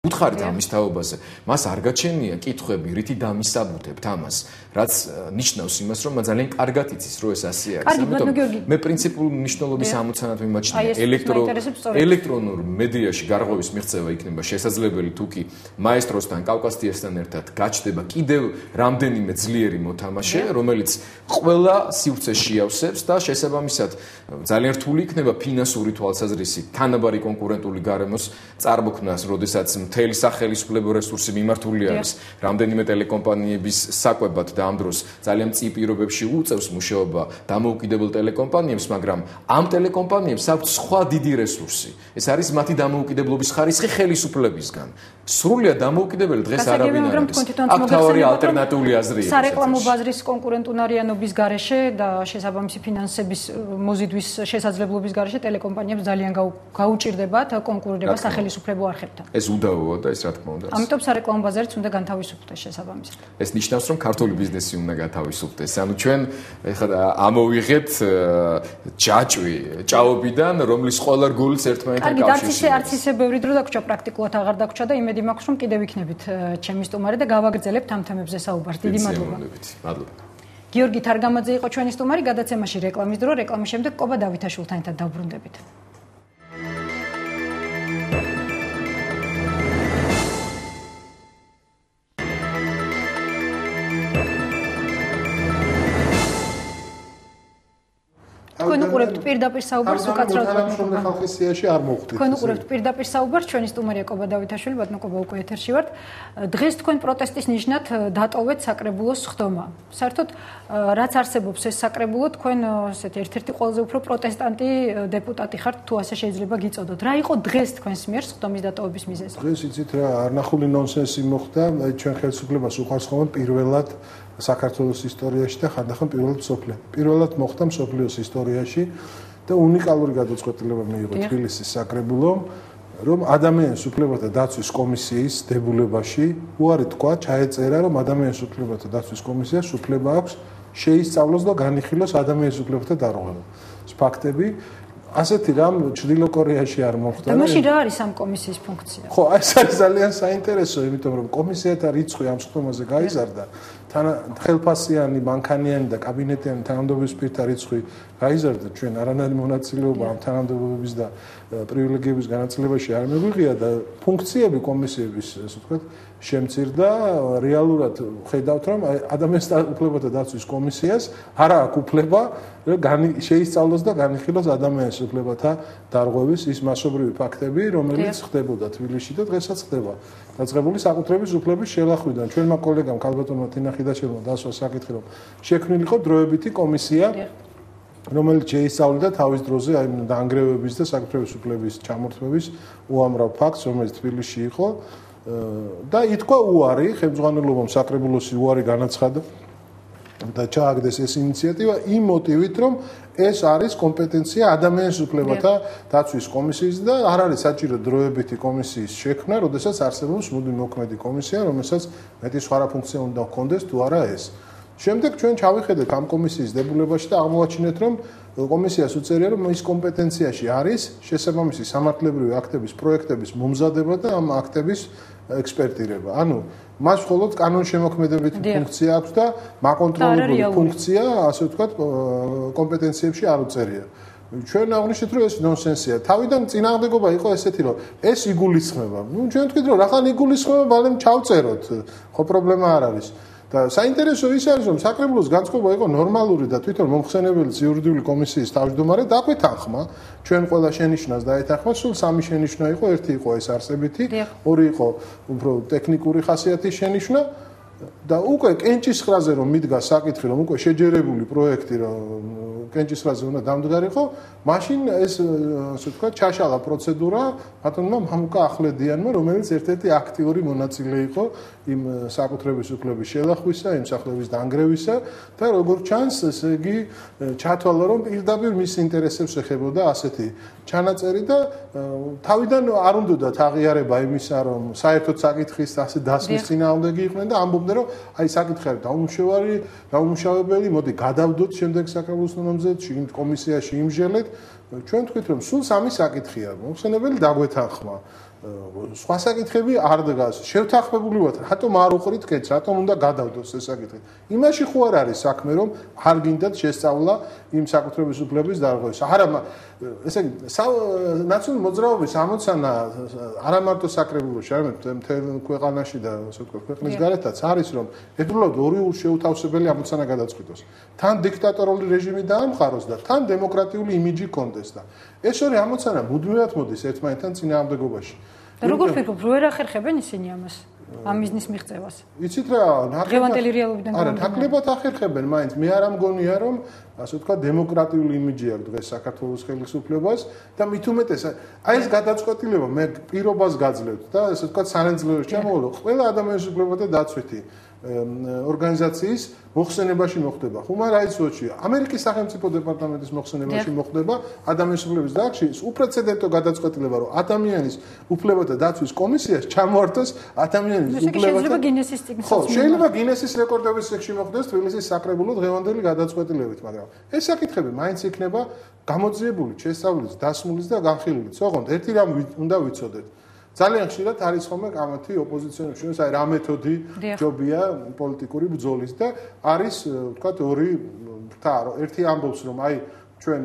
უთხარით ამის თაობაზე, მას არ გაჩენია კითხვები, რითი დამისაბუთებთ ამას, რაც ნიშნავს იმას, რომ ძალიან კარგად იცის, რომ ეს ასე არის. ამიტომ მე პრინციპული მნიშვნელობის ამოცანად მიმაჩნია ელექტრონულ მედიაში გარღვევის მიღწევა იქნება შესაძლებელი თუ კი მაესტროსთან, კავკასიასთან ერთად გაჩნდება კიდევ რამდენიმე ძლიერი მოთამაშე, რომელიც ყველა სივრცეს შეავსებს და შესაბამისად ძალიან რთული იქნება ფინანსური თვალსაზრისით თანაბარი კონკურენტული გარემოს წარმოქმნას, როდესაც მთელი სახელმწიფო რესურსი მიმართული არის რამდენიმე ტელეკომპანიების საკვებად და ამ დროს ძალიან მწირ პირობებში უწევს მუშაობა დამოუკიდებელ ტელეკომპანიებს, მაგრამ ამ ტელეკომპანიებს აქვთ სხვა დიდი რესურსი. ეს არის მათი დამოუკიდებლობის ხარისხი ხელისუფლებისგან. სრულიად დამოუკიდებელი დღეს არავინ არ არის. აქ თავი ალტერნატიული აზრია. სარეკლამო ბაზრის კონკურენტუნარიანობის გარეშე და შესაბამისი ფინანსების მოზიდვის შესაძლებლობის გარეშე ტელეკომპანიებს ძალიან გაუჭირდებათ კონკურირება სახელმწიფო არხებთან. ეს უდავოა და ეს რა თქმა უნდა. ამიტომ სარეკლამო ბაზარიც უნდა განთავისუფლდეს შესაბამისად. ეს ნიშნავს, რომ ქართული ბიზნესი უნდა გათავისუფლდეს. ანუ ჩვენ ეხლა ამოვიღეთ ჯაჭვი ჭაობიდან, რომლის ყველა რგოლიც ერთმანეთთან კავშირში. არც ისე ბევრი დრო დაგვრჩა, პრაქტიკულად აღარ დაგვრჩა და იმედი მაქვს, რომ კიდევ იქნებით ჩემი სტუმარი და გავაგრძელებთ ამ თემებზე საუბარს. დიდი მადლობა. მადლობა. გიორგი თარგამაძე იყო ჩვენი სტუმარი, გადაცემაში რეკლამის დრო, რეკლამის შემდეგ კობა დავითაშვილთან ერთად დავბრუნდებით. თქვენ უყურებთ პირდაპირ საუბარს უკაცრავად ხალხის სიაში არ მოხვდით. თქვენ უყურებთ პირდაპირ საუბარს, ჩვენი სტუმარია კობა დავითაშვილი, ბატონო კობა უკვე ეთერში ვართ. დღეს თქვენ პროტესტის ნიშნად დატოვეთ საკრებულოს ხდომა. საერთოდ რაც არსებობს ეს საკრებულო, თქვენ ესეთი ერთ-ერთი ყველაზე უფრო პროტესტანტი დეპუტატი ხართ, თუ ასე შეიძლება გიწოდოთ. რა იყო დღეს თქვენს მიერ ხდომის დატოვების მიზეზი? დღეს იცით რა, არნახული ნონსენსი მოხდა, ჩვენ ხელისუფლებას უყვარს ხოლმე პირველად საქართველოს ისტორიაში და ხანდახან პირველად მოხდა მსოფლიოს ისტორიაში და უნიკალური გადაწყვეტილება მიიღო თბილისის საკრებულომ, რომ ადამიანის უფლებათა დაცვის კომისიის დებულებაში უარი თქვა, ჩაეწერა, რომ ადამიანის უფლებათა დაცვის კომისიას უფლება აქვს შეისწავლოს და განიხილოს ადამიანის უფლებათა დარღვევა. ეს ფაქტები ასეთი რამ ჩრდილო კორეაში არ მოხდა. და მაშინ რა არის ამ კომისიის ფუნქცია? ხო, ეს არის ძალიან საინტერესო, იმიტომ რომ კომისიათა რიცხვი ამ სხდომაზე გაიზარდა. ხელფასიანი, მანქანიანი და კაბინეტიანი თანამდებობის პირთა რიცხვი გაიზარდა, ჩვენ არანაირი მონაწილეობა ამ თანამდებობების და პრივილეგიების განაწილებაში არ მიგვიღია და ფუნქციები კომისიების, ასე ვთქვათ, შემცირდა. რეალურად ხედავთ, რომ ადამიანის უფლებათა დაცვის კომისიას არ აქვს უფლება შეისწავლოს და განიხილოს ადამიანის უფლებათა დარღვევის ის მასობრივი ფაქტები, რომელიც ხდებოდა თბილისში და დღესაც ხდება. დაწყებული საკუთრების უფლების შელახვიდან ჩვენმა კოლეგამ ქალბატონმა თინა ხიდაშვილმა დასვა საკითხი, რომ შექმნილიყო დროებითი კომისია, რომელიც შეისწავლიდა თავის დროზე აი დაანგრევების და საკუთრების უფლების ჩამორთმევის უამრავ ფაქტს, რომელიც თბილისში იყო და ითქვა უარი ხელმძღვანელობამ საკრებულოსი უარი განაცხადა და ჩააგდეს ეს ინიციატივა იმ მოტივით, რომ ეს არის კომპეტენცია ადამიანის უფლებათა დაცვის კომისიის და არ არის საჭირო დროებითი კომისიის შექმნა, როდესაც არსებობს მუდმივმოქმედი კომისია, რომელსაც მეტი სხვა ფუნქცია უნდა ჰქონდეს თუ არა ეს. შემდეგ ჩვენ ჩავიხედეთ ამ კომისიის დებულებაში და აღმოვაჩინეთ, რომ კომისიას უწევია, რომ ის კომპეტენციაში არის შესაბამისი სამართლებრივი აქტების პროექტების მომზადება და ამ აქტების ექსპერტირება. ანუ მას მხოლოდ კანონშემოქმედებითი ფუნქცია აქვს და მაკონტროლებული ფუნქცია, ასე ვთქვათ, კომპეტენციებში არ უწერია. ჩვენ აღვნიშნეთ, რომ ეს ნონსენსია. თავიდან წინააღმდეგობა იყო ესეთი, რომ ეს იგულისხმება. ჩვენ ვთქვით, რომ რახან იგულისხმება, ბალემ ჩავწეროთ. ხო, პრობლემა არ არის. და საინტერესო ის არის, რომ საკრებულოს განწყობა იყო ნორმალური და თვითონ მომხსენებელი იურიდიული კომისიის თავმჯდომარე დაგვეთანხმა, ჩვენ ყველა შენიშვნას დაეთანხმა, სულ სამი შენიშვნა იყო, ერთი იყო ეს არსებითი, ორი იყო უფრო ტექნიკური ხასიათის შენიშვნა და უკვე კენჭისყრაზე რომ მიდგა საკითხი, რომ უკვე შეჯერებული პროექტი რომ კენჭისყრაზე უნდა დამდგარიყო, მაშინ ეს ასე ვთქვათ, ჩაშალა პროცედურა ბატონმა მამუკა ახვლედიანმა, რომელიც ერთ-ერთი აქტიური მონაწილე იყო იმ საკუთრების უფლების შელახვისა, იმ სახლების დანგრევისა და როგორც ჩანს, ესე იგი ჩათვალა, რომ პირდაპირ მის ინტერესებს ეხებოდა ასეთი ჩანაწერი და თავიდან არ უნდათ აღიარება იმისა, რომ საერთოდ საკითხის ასე დასმის წინააღმდეგი იყვნენ და ამბობდნენ, რომ აი საკითხი არის დაუმუშავებელი, მოდი გადავდოთ შემდეგ საკრებულოს ნომზე, კომისიაში იმჟელეთ. ჩვენ ვთქვით, რომ სულ სამი საკითხია. მომხსენებელი დაგვეთანხმა. სხვა საკითხები არ დგას. შევთანხმებული ვართ, რატომ არ უყრით კეთს, რატომ უნდა გადავდოს ეს საკითხი. იმაში ხო არ არის საქმე, რომ არ გინდათ შესწავლა იმ საკუთრების უფლების დარღვევის. არა, ესე იგი, ნაციონალური მოძრაობის ამოცანა არა მარტო საკრებულოში, არამედ მთელ ქვეყანაში და ასე ვთქვათ, ქვეყნის გარეთაც არის, რომ ერთდროულად ორი შეუთავსებელი ამოცანა გადაწყვიტოს. თან დიქტატორული რეჟიმი დაამყაროს და თან დემოკრატიული იმიჯი კონდეს და ეს ორი ამოცანა მუდმივად მოდის ერთმანეთთან წინააღმდეგობაში. და როგორ ფიქრობ, რო ვერ ახერხებენ ისინი ამას? ამ მიზნის მიღწევას. იცით რა, დღევანდელი რეალობიდან არა, ნაკლებად ახერხებენ, მაინც მე არ ამგონია, რომ ასე ვთქვათ, დემოკრატიული იმიჯი აქვს დღეს საქართველოს ხელისუფლებას და მით უმეტეს, აი ეს გადაწყვეტილება მე პირობას გაძლევთ და ასე ვთქვათ, სანენძლეოში ჩამოვალო. ყველა ადამიანის უფლებათა დაცვითი ორგანიზაციის მოხსენებაში მოხდება. Human Rights Watch-ი, ამერიკის სახელმწიფო დეპარტამენტის მოხსენებაში მოხდება ადამიანის უფლებების დარგში, უპრეცედენტო გადაწყვეტილება, რომ ადამიანის უფლებათა დაცვის კომისიას ჩამოართოს ადამიანის უფლებათა შეიძლება გინესის წიგნსაც. ხო, შეიძლება გინესის რეკორდების წიგნში მოხდეს თბილისის საკრებულო დღევანდელი გადაწყვეტილებით, მაგრამ ეს საკითხები მაინც იქნება გამოძიებული, შესწავლილი, დასმული და განხილული. ოღონდ ერთი რამ უნდა ვიცოდეთ. ძალიან ხშირად არის ხოლმე კამათი ოპოზიციონერებს, აი რა მეთოდი ჯობია პოლიტიკური ბრძოლის და არის ვთქვათ ორი ფრთა, ერთი ამბობს რომ აი ჩვენ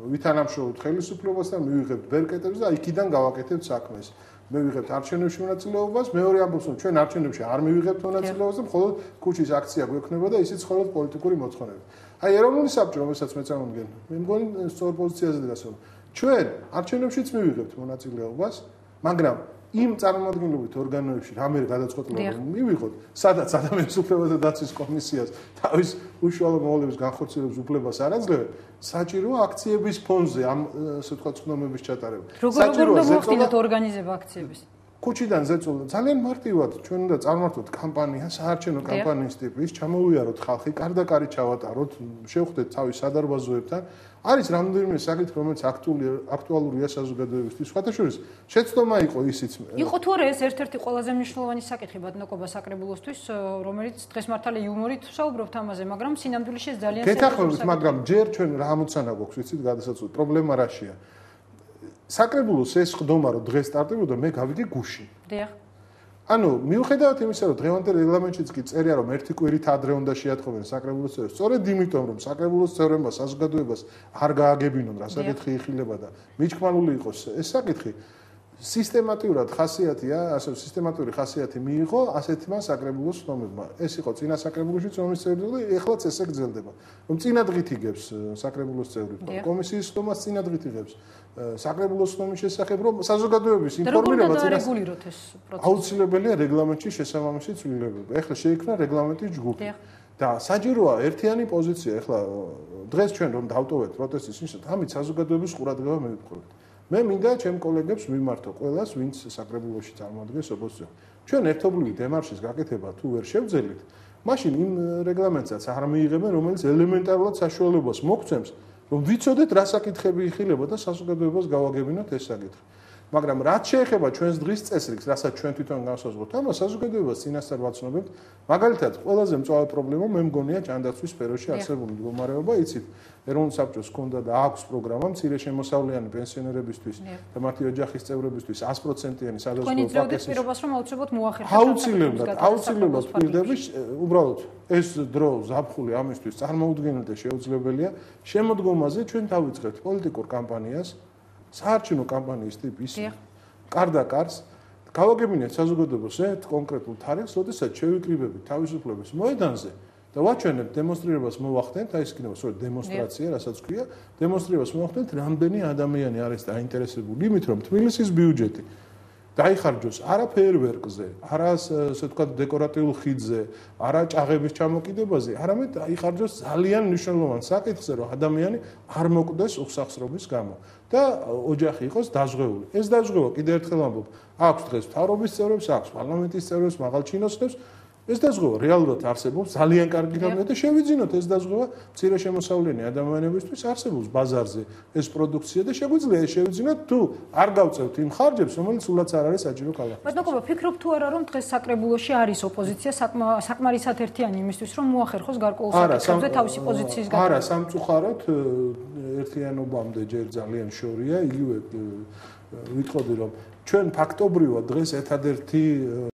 ვითანამშრომლობთ ხელისუფლებას და მივიღებთ ბერკეტებს და იქიდან გავაკეთებთ საქმეს. მე ვიღებთ არჩევნებში მონაწილეობას, მეორე ამბობს რომ ჩვენ არჩევნებში არ მივიღებთ მონაწილეობას და მხოლოდ ქუჩის აქცია გვექნება და ისიც მხოლოდ პოლიტიკური მოთხოვნებით. აი ეროვნული საბჭო, რომელსაც მე წამომგენ, მე მგონი სწორ პოზიციაზე დგას რომ ჩვენ არჩევნებშიც მივიღებთ მონაწილეობას, მაგრამ იმ წარმომადგენლობით ორგანოებში რამე გადაწყვეტილება მივიღოთ, სადაც ადამიანის უფლებათა დაცვის კომისიას თავის უშუალო მოვალეობის განხორციელების უფლებას არ აძლევენ, საჭიროა აქციების ფონზე ამ ასე ვთქვათ ცნობების ჩატარება. როგორ უნდა მოხდინოთ ორგანიზება აქციების? ქუჩიდან ზეწოლა ძალიან მარტივად ჩვენ უნდა წარმართოთ კამპანია, საარჩევნო კამპანიის ტიპის, ჩამოვიაროთ ხალხი, კარდაკარი ჩავატაროთ, შევხვდეთ თავის სადარბაზოებთან. არის რამდენიმე საკითხი, რომელიც აქტუალურია საზოგადოებისთვის. სხვათა შორის, შეცდომა იყო ისიც. იყო თუ არა ეს ერთ-ერთი ყველაზე მნიშვნელოვანი საკითხი ბატონობა საკრებულოსთვის, რომელიც დღეს მართალი იუმორით ვსაუბრობთ ამაზე, მაგრამ სინამდვილეში ეს ძალიან გეთახმებით, მაგრამ ჯერ ჩვენ რა ამოცანა გვაქვს, ვიცით, გადასაწყვეტი პრობლემა რაშია. საკრებულოს ეს ხდომა რომ დღეს სტარტებოდა, მე გავიგე გუში. დიახ. ანუ მიუხედავად იმისა, რომ დღევანდელ რეგლამენტშიც კი წერია, რომ ერთი კვირით ადრე უნდა შეატყობენ საკრებულოს წევრებს, სწორედ იმიტომ, რომ საკრებულოს წევრებმა საზოგადოებას არ გააგებინონ, რა საკითხი იხილება და მიჩქმალული იყოს ეს საკითხი, სისტემატურად ხასიათია, ასე სისტემატური ხასიათი მიიღო ასეთმა საკრებულოს ცნობებმა. ეს იყო წინა საკრებულოშიც ომის წევრი და ეხლაც ესე გრძელდება. რომ წინა დღით იგებს საკრებულოს წევრი, კომისიის ცნობას წინა დღით იგებს. საკრებულოს ცნობის შესახებ, რომ საზოგადოების ინფორმირება რეგულიროთ ეს პროცესი. აუცილებელია რეგლამენტში შესაბამისი ცვლილებები. ეხლა შეიქმნა რეგლამენტის ჯგუფი. და საჭიროა ერთიანი პოზიცია. ეხლა დღეს ჩვენ რომ დავტოვეთ პროტესტის ნიშნად, ამით საზოგადოების ყურადღება მივიპყრობთ. მე მინდა ჩემ კოლეგებს ვიმართო ყველას, ვინც საკრებულოში წარმოადგენს ოპოზიციას. ჩვენ ერთობლივი დემარშის გაკეთება თუ ვერ შევძელით, მაშინ იმ რეგლამენტსაც არ მიიღებენ, რომელიც ელემენტარულად საშუალებას მოგცემს, რომ ვიცოდეთ რა საკითხები იხილება და საზოგადოებას გავაგებინოთ ეს საკითხი. მაგრამ რაც შეეხება ჩვენს დღის წესრიგს, რასაც ჩვენ თვითონ განსაზღვრავთ, ამას საზოგადოებას წინასწარ ვაცნობებთ. მაგალითად, ყველაზე მწვავე პრობლემა მე მგონია ჯანდაცვის სფეროში არსებული მდგომარეობა, იცით, ეროვნულ საბჭოს ჰქონდა და აქვს პროგრამა მცირე შემოსავლიანი პენსიონერებისთვის და მათი ოჯახის წევრებისთვის 100%-იანი სადაზღვევო პაკეტის პირობას რომ აუცილებლად მოახერხოთ. აუცილებლად პირდები, უბრალოდ ეს დრო ზაფხული ამისთვის წარმოუდგენელი და შეუძლებელია. შემოდგომაზე ჩვენ დავიწყებთ პოლიტიკურ კამპანიას. საარჩევნო კამპანიის ტიპის კარდაკარს გავაგებინეთ საზოგადოებას ერთ კონკრეტულ თარიღს, როდესაც შევიკრიბებით თავისუფლების მოედანზე და ვაჩვენებთ დემონსტრირებას მოვახდენთ, აი ეს იქნება სწორედ დემონსტრაცია, რასაც ქვია, დემონსტრირებას მოვახდენთ, რამდენი ადამიანი არის დაინტერესებული იმით, რომ თბილისის ბიუჯეტი დაიხარჯოს არა ფეერვერკზე, არა ასე ვთქვათ დეკორატიულ ხიდზე, არა ჭაღების ჩამოკიდებაზე, არამედ დაიხარჯოს ძალიან მნიშვნელოვან საკითხზე, რომ ადამიანი არ მოკვდეს უსახსრობის გამო და ოჯახი იყოს დაზღვეული. ეს დაზღვევა კიდევ ერთხელ ამბობ, აქვს დღეს მთავრობის წევრებს, აქვს პარლამენტის წევრებს, მაღალჩინოსნებს. ეს დაზღვევა რეალურად არსებობს, ძალიან კარგი რამეა და შევიძინოთ ეს დაზღვევა მცირე შემოსავლიანი ადამიანებისთვის არსებობს ბაზარზე ეს პროდუქცია და შეგვიძლია ეს შევიძინოთ თუ არ გავწევთ იმ ხარჯებს, რომელიც სულაც არ არის საჭირო ქალაქში. ბატონო, ფიქრობ თუ არა რომ დღეს საკრებულოში არის ოპოზიცია საკმარისად ერთიანი იმისთვის რომ მოახერხოს გარკვეულ საკითხებზე თავისი პოზიციის გაკეთება? არა, სამწუხაროდ ერთიანობამდე ჯერ ძალიან შორია, იგივე ვიტყოდი რომ ჩვენ ფაქტობრივად დღეს ერთადერთი